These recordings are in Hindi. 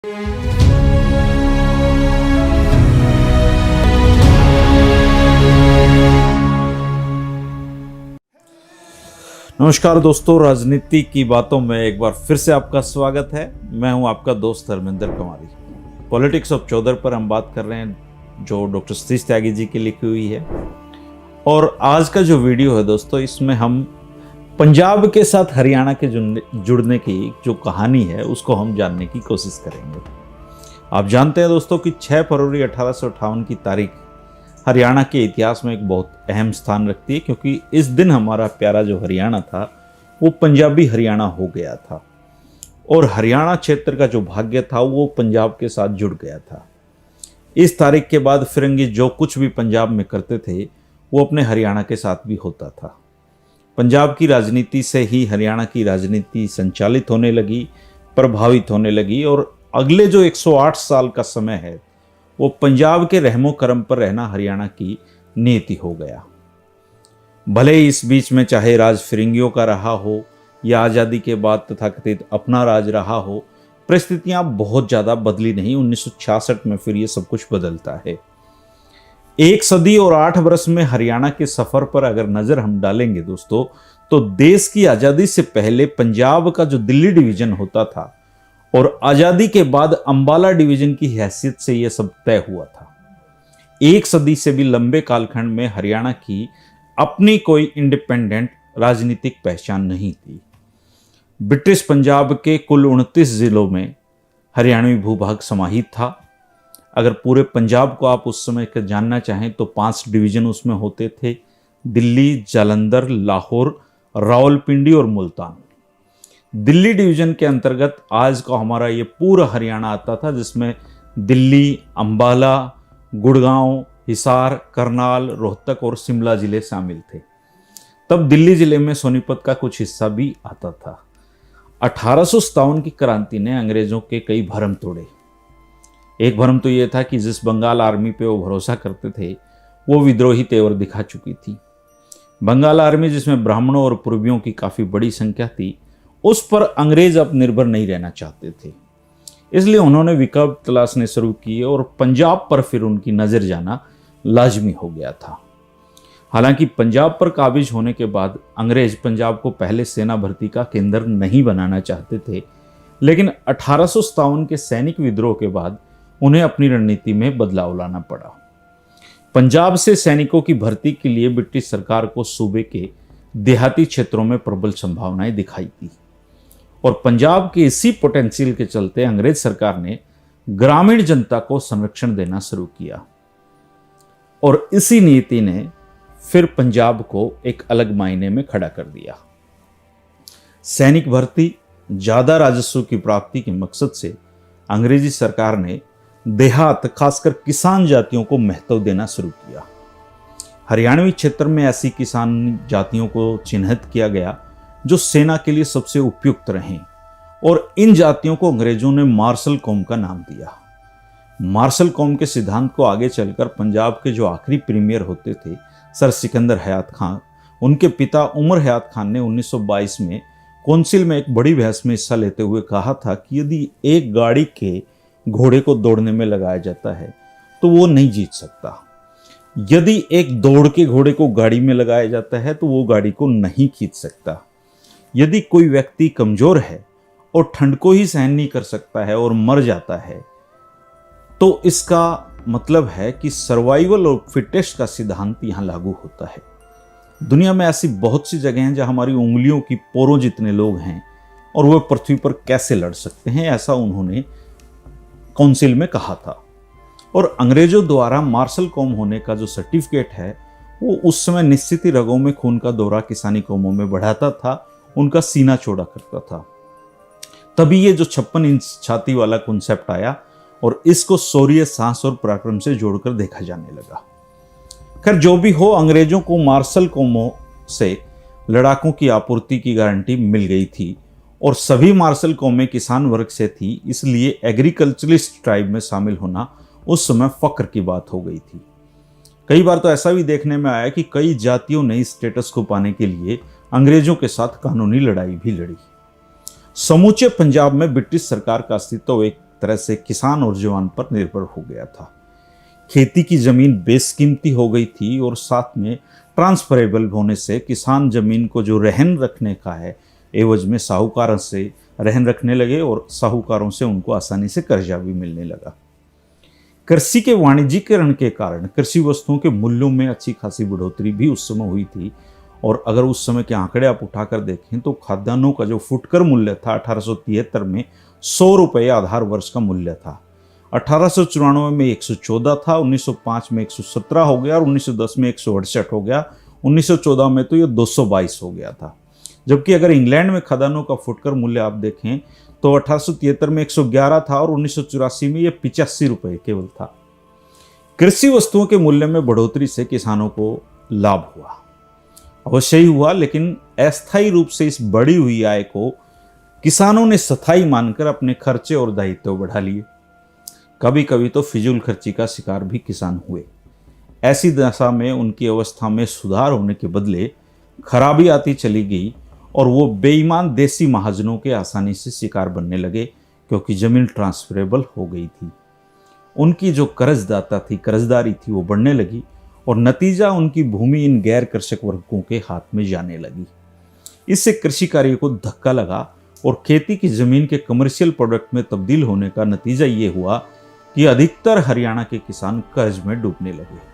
नमस्कार दोस्तों, राजनीति की बातों में एक बार फिर से आपका स्वागत है। मैं हूं आपका दोस्त धर्मेंद्र कुमारी। पॉलिटिक्स ऑफ चौधर पर हम बात कर रहे हैं जो डॉक्टर सतीश त्यागी जी की लिखी हुई है। और आज का जो वीडियो है दोस्तों, इसमें हम पंजाब के साथ हरियाणा के जुड़ने की जो कहानी है उसको हम जानने की कोशिश करेंगे। आप जानते हैं दोस्तों कि 6 फरवरी 1858 की तारीख हरियाणा के इतिहास में एक बहुत अहम स्थान रखती है, क्योंकि इस दिन हमारा प्यारा जो हरियाणा था वो पंजाबी हरियाणा हो गया था और हरियाणा क्षेत्र का जो भाग्य था वो पंजाब के साथ जुड़ गया था। इस तारीख के बाद फिरंगी जो कुछ भी पंजाब में करते थे वो अपने हरियाणा के साथ भी होता था। पंजाब की राजनीति से ही हरियाणा की राजनीति संचालित होने लगी, प्रभावित होने लगी और अगले जो 108 साल का समय है वो पंजाब के रहमो करम पर रहना हरियाणा की नीति हो गया। भले ही इस बीच में चाहे राज फिरंगियों का रहा हो या आज़ादी के बाद तथाकथित अपना राज रहा हो, परिस्थितियां बहुत ज़्यादा बदली नहीं। 1966 में फिर ये सब कुछ बदलता है। 1 सदी और 8 वर्ष में हरियाणा के सफ़र पर अगर नज़र हम डालेंगे दोस्तों, तो देश की आज़ादी से पहले पंजाब का जो दिल्ली डिवीज़न होता था और आज़ादी के बाद अंबाला डिवीजन की हैसियत से यह सब तय हुआ था। 1 सदी से भी लंबे कालखंड में हरियाणा की अपनी कोई इंडिपेंडेंट राजनीतिक पहचान नहीं थी। ब्रिटिश पंजाब के कुल 29 जिलों में हरियाणवी भूभाग समाहित था। अगर पूरे पंजाब को आप उस समय का जानना चाहें तो 5 डिवीजन उसमें होते थे: दिल्ली, जालंधर, लाहौर, रावलपिंडी और मुल्तान। दिल्ली डिवीजन के अंतर्गत आज का हमारा ये पूरा हरियाणा आता था, जिसमें दिल्ली, अंबाला, गुड़गांव, हिसार, करनाल, रोहतक और शिमला जिले शामिल थे। तब दिल्ली जिले में सोनीपत का कुछ हिस्सा भी आता था। 1857 की क्रांति ने अंग्रेजों के कई भरम तोड़े। एक भरम तो यह था कि जिस बंगाल आर्मी पे वो भरोसा करते थे वो विद्रोही तेवर दिखा चुकी थी। बंगाल आर्मी, जिसमें ब्राह्मणों और पूर्वियों की काफ़ी बड़ी संख्या थी, उस पर अंग्रेज अब निर्भर नहीं रहना चाहते थे। इसलिए उन्होंने विकल्प तलाशने शुरू किए और पंजाब पर फिर उनकी नज़र जाना लाजमी हो गया था। हालांकि पंजाब पर काबिज होने के बाद अंग्रेज पंजाब को पहले सेना भर्ती का केंद्र नहीं बनाना चाहते थे, लेकिन 1857 के सैनिक विद्रोह के बाद उन्हें अपनी रणनीति में बदलाव लाना पड़ा। पंजाब से सैनिकों की भर्ती के लिए ब्रिटिश सरकार को सूबे के देहाती क्षेत्रों में प्रबल संभावनाएं दिखाई दी और पंजाब के इसी पोटेंशियल के चलते अंग्रेज सरकार ने ग्रामीण जनता को संरक्षण देना शुरू किया और इसी नीति ने फिर पंजाब को एक अलग मायने में खड़ा कर दिया। सैनिक भर्ती, ज्यादा राजस्व की प्राप्ति के मकसद से अंग्रेजी सरकार ने देहात, खासकर किसान जातियों को महत्व देना शुरू किया। हरियाणवी क्षेत्र में ऐसी किसान जातियों को चिन्हित किया गया जो सेना के लिए सबसे उपयुक्त रहें और इन जातियों को अंग्रेजों ने मार्शल कौम का नाम दिया। मार्शल कौम के सिद्धांत को आगे चलकर पंजाब के जो आखिरी प्रीमियर होते थे सर सिकंदर हयात खान, उनके पिता उमर हयात खान ने 1922 में कौंसिल में एक बड़ी बहस में हिस्सा लेते हुए कहा था कि यदि एक गाड़ी के घोड़े को दौड़ने में लगाया जाता है तो वो नहीं जीत सकता। यदि एक दौड़ के घोड़े को गाड़ी में लगाया जाता है तो वो गाड़ी को नहीं खींच सकता। यदि कोई व्यक्ति कमजोर है और ठंड को ही सहन नहीं कर सकता है और मर जाता है तो इसका मतलब है कि सर्वाइवल और फिटेस्ट का सिद्धांत यहां लागू होता है। दुनिया में ऐसी बहुत सी जगह हैं जहां हमारी उंगलियों की पोरों जितने लोग हैं और वह पृथ्वी पर कैसे लड़ सकते हैं, ऐसा उन्होंने काउंसिल में कहा था। और अंग्रेजों द्वारा मार्शल कौम होने का जो सर्टिफिकेट है वो उस समय निश्चित ही रगों में खून का दौरा किसानी कौमों में बढ़ाता था, उनका सीना चौड़ा करता था। तभी ये जो 56 इंच छाती वाला कॉन्सेप्ट आया और इसको शौर्य, साहस और पराक्रम से जोड़कर देखा जाने लगा। खैर जो भी हो, अंग्रेजों को मार्शल कौमों से लड़ाकों की आपूर्ति की गारंटी मिल गई थी और सभी मार्शल कौमें किसान वर्ग से थी, इसलिए एग्रीकल्चरिस्ट ट्राइब में शामिल होना उस समय फक्र की बात हो गई थी। कई बार तो ऐसा भी देखने में आया कि कई जातियों ने इस स्टेटस को पाने के लिए अंग्रेजों के साथ कानूनी लड़ाई भी लड़ी। समूचे पंजाब में ब्रिटिश सरकार का अस्तित्व एक तरह से किसान और जवान पर निर्भर हो गया था। खेती की जमीन बेशकीमती हो गई थी और साथ में ट्रांसफरेबल होने से किसान जमीन को जो रहन रखने का है एवज में साहूकारों से रहन रखने लगे और साहूकारों से उनको आसानी से कर्जा भी मिलने लगा। कृषि के वाणिज्यीकरण के कारण कृषि वस्तुओं के मूल्यों में अच्छी खासी बढ़ोतरी भी उस समय हुई थी। और अगर उस समय के आंकड़े आप उठाकर देखें तो खाद्यान्नों का जो फुटकर मूल्य था 1873 में 100 रुपये आधार वर्ष का मूल्य था। 1894 में 114 था, 1905 में 117 हो गया और 1910 में 168 हो गया। 1914 में तो ये 222 हो गया था। जबकि अगर इंग्लैंड में खाद्यान्नों का फुटकर मूल्य आप देखें तो 1873 में 111 था और 1984 में ये 85 रुपये केवल था। कृषि वस्तुओं के मूल्य में बढ़ोतरी से किसानों को लाभ हुआ, अवश्य ही हुआ, लेकिन अस्थायी रूप से इस बढ़ी हुई आय को किसानों ने स्थायी मानकर अपने खर्चे और दायित्व बढ़ा लिए। कभी कभी तो फिजूल खर्ची का शिकार भी किसान हुए। ऐसी दशा में उनकी अवस्था में सुधार होने के बदले खराबी आती चली गई और वो बेईमान देसी महाजनों के आसानी से शिकार बनने लगे, क्योंकि जमीन ट्रांसफरेबल हो गई थी। उनकी जो कर्जदारी थी वो बढ़ने लगी और नतीजा उनकी भूमि इन गैर कृषक वर्गों के हाथ में जाने लगी। इससे कृषि कार्य को धक्का लगा और खेती की जमीन के कमर्शियल प्रोडक्ट में तब्दील होने का नतीजा ये हुआ कि अधिकतर हरियाणा के किसान कर्ज में डूबने लगे।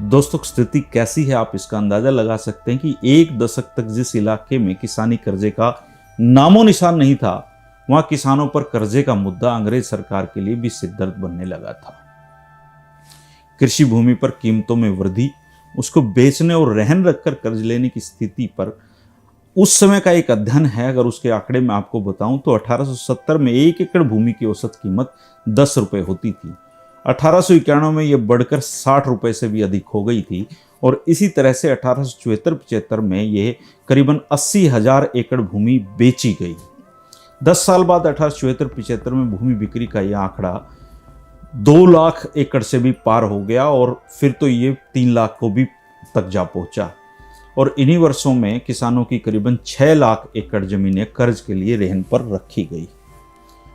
दोस्तों, स्थिति कैसी है आप इसका अंदाजा लगा सकते हैं कि एक दशक तक जिस इलाके में किसानी कर्जे का नामो निशान नहीं था, वहां किसानों पर कर्जे का मुद्दा अंग्रेज सरकार के लिए भी सिरदर्द बनने लगा था। कृषि भूमि पर कीमतों में वृद्धि, उसको बेचने और रहन रखकर कर्ज लेने की स्थिति पर उस समय का एक अध्ययन है। अगर उसके आंकड़े में आपको बताऊं तो 1870 में 1 एकड़ भूमि की औसत कीमत 10 रुपये होती थी। 1891 में यह बढ़कर 60 रुपये से भी अधिक हो गई थी और इसी तरह से 1874-75 में यह करीबन 80,000 एकड़ भूमि बेची गई। 10 साल बाद 1874-75 में भूमि बिक्री का यह आंकड़ा 2 लाख एकड़ से भी पार हो गया और फिर तो ये 3 लाख को भी तक जा पहुंचा। और इन्हीं वर्षों में किसानों की करीबन 6 लाख एकड़ जमीनें कर्ज के लिए रहन पर रखी गई।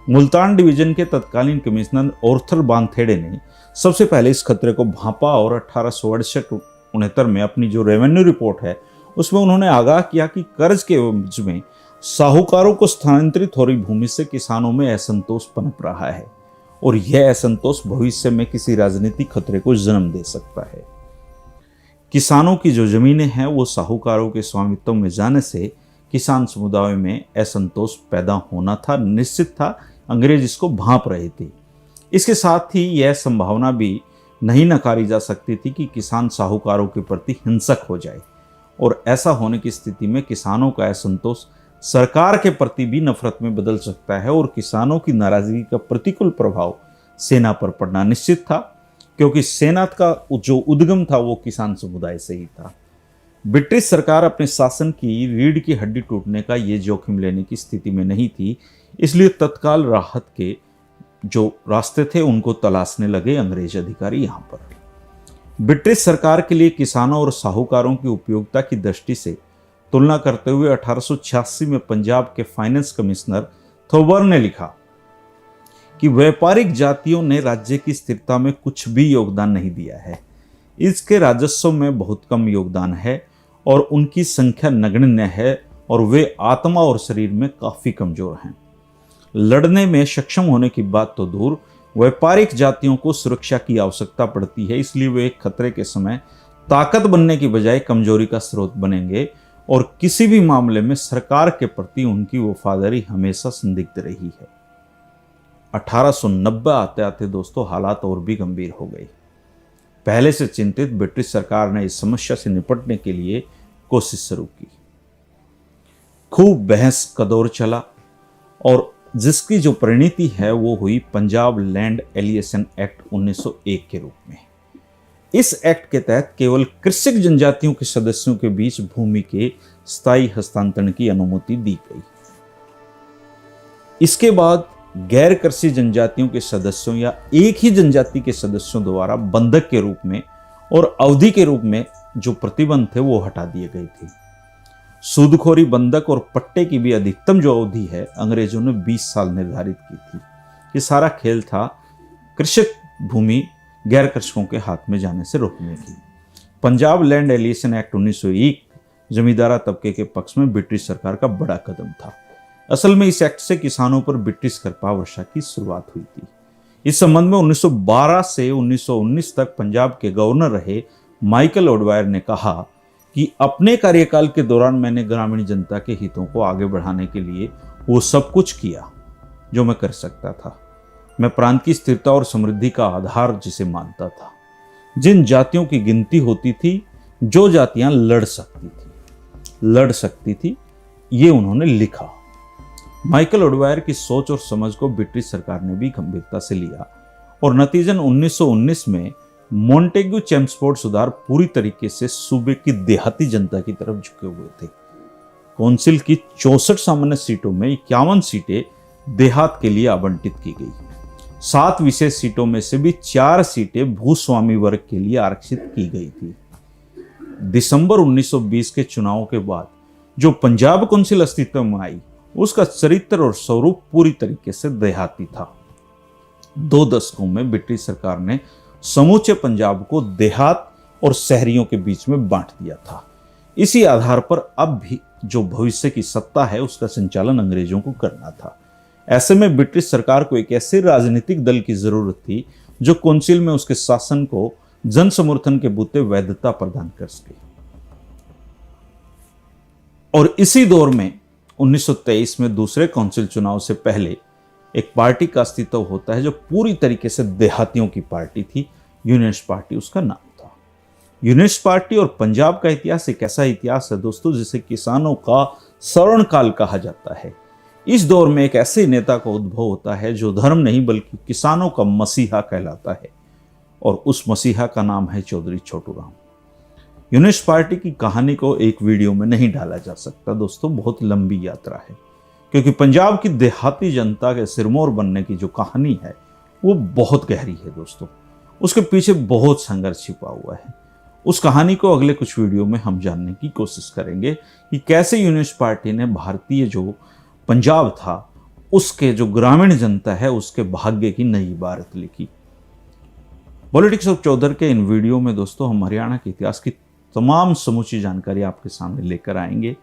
मुल्तान डिवीजन के तत्कालीन कमिश्नर ऑर्थर बानथेड़े ने सबसे पहले इस खतरे को भांपा और 1868-69 में अपनी जो रेवेन्यू रिपोर्ट है उसमें उन्होंने आगाह किया कि कर्ज के एवज में साहूकारों को स्थानांतरित हो रही भूमि से किसानों में असंतोष पनप रहा है और यह असंतोष भविष्य में किसी राजनीतिक खतरे को जन्म दे सकता है। किसानों की जो जमीनें हैं वो साहूकारों के स्वामित्व में जाने से किसान समुदाय में असंतोष पैदा होना था, निश्चित था। अंग्रेज इसको भांप रहे थे। इसके साथ ही यह संभावना भी नहीं नकारी जा सकती थी कि किसान साहूकारों के प्रति हिंसक हो जाए और ऐसा होने की स्थिति में किसानों का असंतोष सरकार के प्रति भी नफरत में बदल सकता है और किसानों की नाराजगी का प्रतिकूल प्रभाव सेना पर पड़ना निश्चित था, क्योंकि सेना का जो उद्गम था वो किसान समुदाय से ही था। ब्रिटिश सरकार अपने शासन की रीढ़ की हड्डी टूटने का ये जोखिम लेने की स्थिति में नहीं थी, इसलिए तत्काल राहत के जो रास्ते थे उनको तलाशने लगे अंग्रेज अधिकारी। यहाँ पर ब्रिटिश सरकार के लिए किसानों और साहूकारों की उपयोगिता की दृष्टि से तुलना करते हुए 1886 में पंजाब के फाइनेंस कमिश्नर थोबर ने लिखा कि व्यापारिक जातियों ने राज्य की स्थिरता में कुछ भी योगदान नहीं दिया है। इसके राजस्व में बहुत कम योगदान है और उनकी संख्या नगण्य है और वे आत्मा और शरीर में काफी कमजोर हैं। लड़ने में सक्षम होने की बात तो दूर, व्यापारिक जातियों को सुरक्षा की आवश्यकता पड़ती है, इसलिए वे खतरे के समय ताकत बनने की बजाय कमजोरी का स्रोत बनेंगे और किसी भी मामले में सरकार के प्रति उनकी वफादारी हमेशा संदिग्ध रही है। 1890 आते आते दोस्तों हालात और भी गंभीर हो गए। पहले से चिंतित ब्रिटिश सरकार ने इस समस्या से निपटने के लिए कोशिश शुरू की। खूब बहस का दौर चला और जिसकी जो परिणति है वो हुई पंजाब लैंड एलिएशन एक्ट 1901 के रूप में। इस एक्ट के तहत केवल कृषक जनजातियों के सदस्यों के बीच भूमि के स्थायी हस्तांतरण की अनुमति दी गई। इसके बाद गैर कृषि जनजातियों के सदस्यों या एक ही जनजाति के सदस्यों द्वारा बंधक के रूप में और अवधि के रूप में जो प्रतिबंध थे वो हटा दिए गए थे। सूदखोरी, बंधक और पट्टे की भी अधिकतम जो अवधि है अंग्रेजों ने 20 साल निर्धारित की थी ये सारा खेल था कृषक भूमि गैर कृषकों के हाथ में जाने से रोकने की। पंजाब लैंड एलिएशन एक्ट 1901 जमींदारा तबके के पक्ष में ब्रिटिश सरकार का बड़ा कदम था। असल में इस एक्ट से किसानों पर ब्रिटिश कृपा वर्षा की शुरुआत हुई थी। इस संबंध में 1912 से 1919 तक पंजाब के गवर्नर रहे माइकल ओडवायर ने कहा कि अपने कार्यकाल के दौरान मैंने ग्रामीण जनता के हितों को आगे बढ़ाने के लिए वो सब कुछ किया जो मैं कर सकता था। मैं प्रांत की स्थिरता और समृद्धि का आधार जिसे मानता था। जिन जातियों की गिनती होती थी, जो जातियां लड़ सकती थी, ये उन्होंने लिखा। माइकल ओडवायर की सोच और समझ को ब्रिटिश सरकार ने भी गंभीरता से लिया और नतीजन 1919 में मॉन्टेग्यू चेम्सफोर्ड सुधार पूरी तरीके से सूबे की देहाती जनता की तरफ झुके हुए थे। काउंसिल की 64 सामान्य सीटों में 51 सीटें देहात के लिए आवंटित की गई। 7 विशेष सीटों में से भी 4 सीटें भूस्वामी वर्ग के लिए आरक्षित की गई थी। दिसंबर 1920 के चुनाव के बाद जो पंजाब काउंसिल अस्तित्व में आई, उसका चरित्र और स्वरूप पूरी तरीके से देहाती था। 2 दशकों में ब्रिटिश सरकार ने समूचे पंजाब को देहात और शहरियों के बीच में बांट दिया था। इसी आधार पर अब भी जो भविष्य की सत्ता है, उसका संचालन अंग्रेजों को करना था। ऐसे में ब्रिटिश सरकार को एक ऐसे राजनीतिक दल की जरूरत थी जो काउंसिल में उसके शासन को जन समर्थन के बूते वैधता प्रदान कर सके। और इसी दौर में 1923 में दूसरे काउंसिल चुनाव से पहले एक पार्टी का अस्तित्व होता है जो पूरी तरीके से देहातियों की पार्टी थी। यूनियनिस्ट पार्टी उसका नाम था। यूनियनिस्ट पार्टी और पंजाब का इतिहास एक ऐसा इतिहास है दोस्तों जिसे किसानों का स्वर्ण काल कहा जाता है। इस दौर में एक ऐसे नेता का उद्भव होता है जो धर्म नहीं बल्कि किसानों का मसीहा कहलाता है, और उस मसीहा का नाम है चौधरी छोटू राम। यूनियनिस्ट पार्टी की कहानी को एक वीडियो में नहीं डाला जा सकता दोस्तों, बहुत लंबी यात्रा है, क्योंकि पंजाब की देहाती जनता के सिरमौर बनने की जो कहानी है वो बहुत गहरी है दोस्तों। उसके पीछे बहुत संघर्ष छिपा हुआ है। उस कहानी को अगले कुछ वीडियो में हम जानने की कोशिश करेंगे कि कैसे यूनियनिस्ट पार्टी ने भारतीय जो पंजाब था, उसके जो ग्रामीण जनता है, उसके भाग्य की नई इबारत लिखी। पॉलिटिक्स ऑफ चौधर के इन वीडियो में दोस्तों हम हरियाणा के इतिहास की तमाम समूची जानकारी आपके सामने लेकर आएंगे।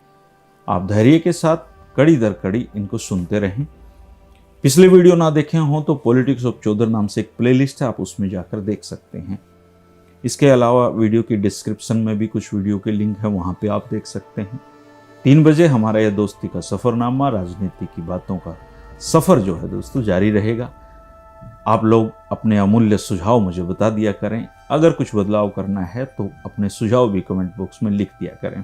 आप धैर्य के साथ कड़ी दर कड़ी इनको सुनते रहें। पिछले वीडियो ना देखे हों तो पॉलिटिक्स ऑफ चौधर नाम से एक प्लेलिस्ट है, आप उसमें जाकर देख सकते हैं। इसके अलावा वीडियो की डिस्क्रिप्शन में भी कुछ वीडियो के लिंक है, वहाँ पे आप देख सकते हैं। 3 बजे हमारा यह दोस्ती का सफ़रनामा, राजनीति की बातों का सफ़र जो है दोस्तों जारी रहेगा। आप लोग अपने अमूल्य सुझाव मुझे बता दिया करें। अगर कुछ बदलाव करना है तो अपने सुझाव भी कमेंट बॉक्स में लिख दिया करें।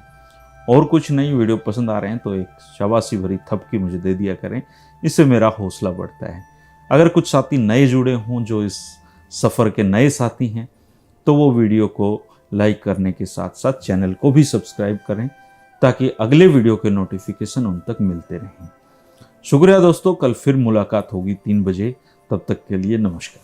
और कुछ नई वीडियो पसंद आ रहे हैं तो एक शाबाशी भरी थपकी मुझे दे दिया करें, इससे मेरा हौसला बढ़ता है। अगर कुछ साथी नए जुड़े हों जो इस सफ़र के नए साथी हैं तो वो वीडियो को लाइक करने के साथ साथ चैनल को भी सब्सक्राइब करें ताकि अगले वीडियो के नोटिफिकेशन उन तक मिलते रहें। शुक्रिया दोस्तों, कल फिर मुलाकात होगी 3 बजे। तब तक के लिए नमस्कार।